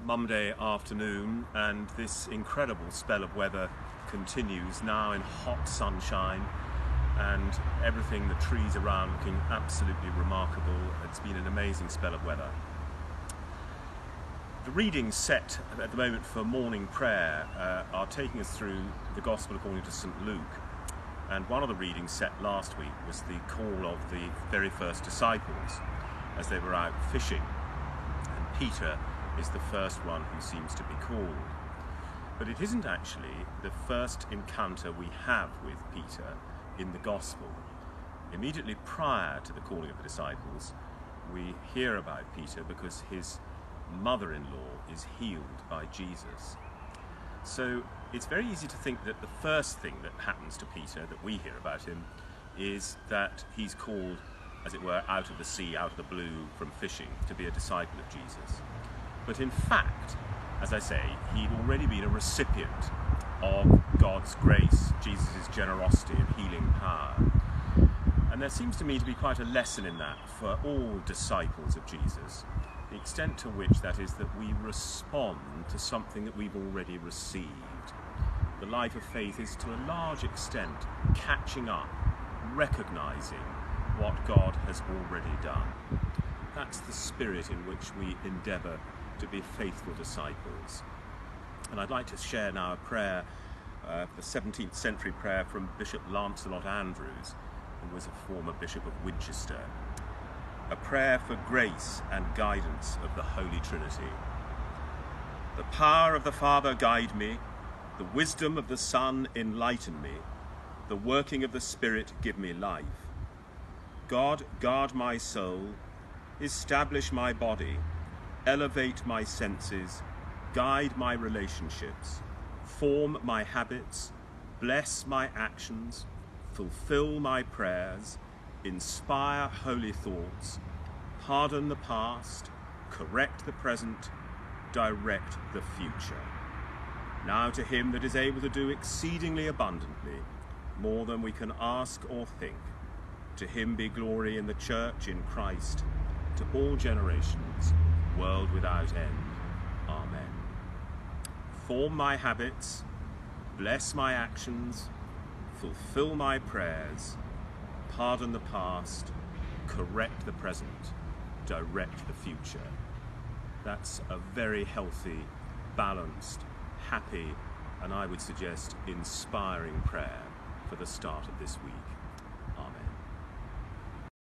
Monday afternoon, and this incredible spell of weather continues now in hot sunshine, and everything, the trees around looking absolutely remarkable. It's been an amazing spell of weather. The readings set at the moment for morning prayer are taking us through the Gospel according to St. Luke. And one of the readings set last week was the call of the very first disciples as they were out fishing. And Peter is the first one who seems to be called. But it isn't actually the first encounter we have with Peter in the Gospel. Immediately prior to the calling of the disciples, we hear about Peter because his mother-in-law is healed by Jesus. So it's very easy to think that the first thing that happens to Peter, that we hear about him, is that he's called, as it were, out of the sea, out of the blue, from fishing, to be a disciple of Jesus. But in fact, as I say, he'd already been a recipient of God's grace, Jesus' generosity and healing power. And there seems to me to be quite a lesson in that for all disciples of Jesus, the extent to which that is that we respond to something that we've already received. The life of faith is to a large extent catching up, recognizing what God has already done. That's the spirit in which we endeavour to be faithful disciples. And I'd like to share now a prayer, the 17th century prayer from Bishop Lancelot Andrewes, who was a former Bishop of Winchester. A prayer for grace and guidance of the Holy Trinity. The power of the Father guide me, the wisdom of the Son enlighten me, the working of the Spirit give me life. God, guard my soul, establish my body, elevate my senses, guide my relationships, form my habits, bless my actions, fulfill my prayers, inspire holy thoughts, pardon the past, correct the present, direct the future. Now to him that is able to do exceedingly abundantly, more than we can ask or think, to him be glory in the church in Christ, to all generations, world without end. Amen. Form my habits, bless my actions, fulfill my prayers, pardon the past, correct the present, direct the future. That's a very healthy, balanced, happy, and I would suggest inspiring prayer for the start of this week.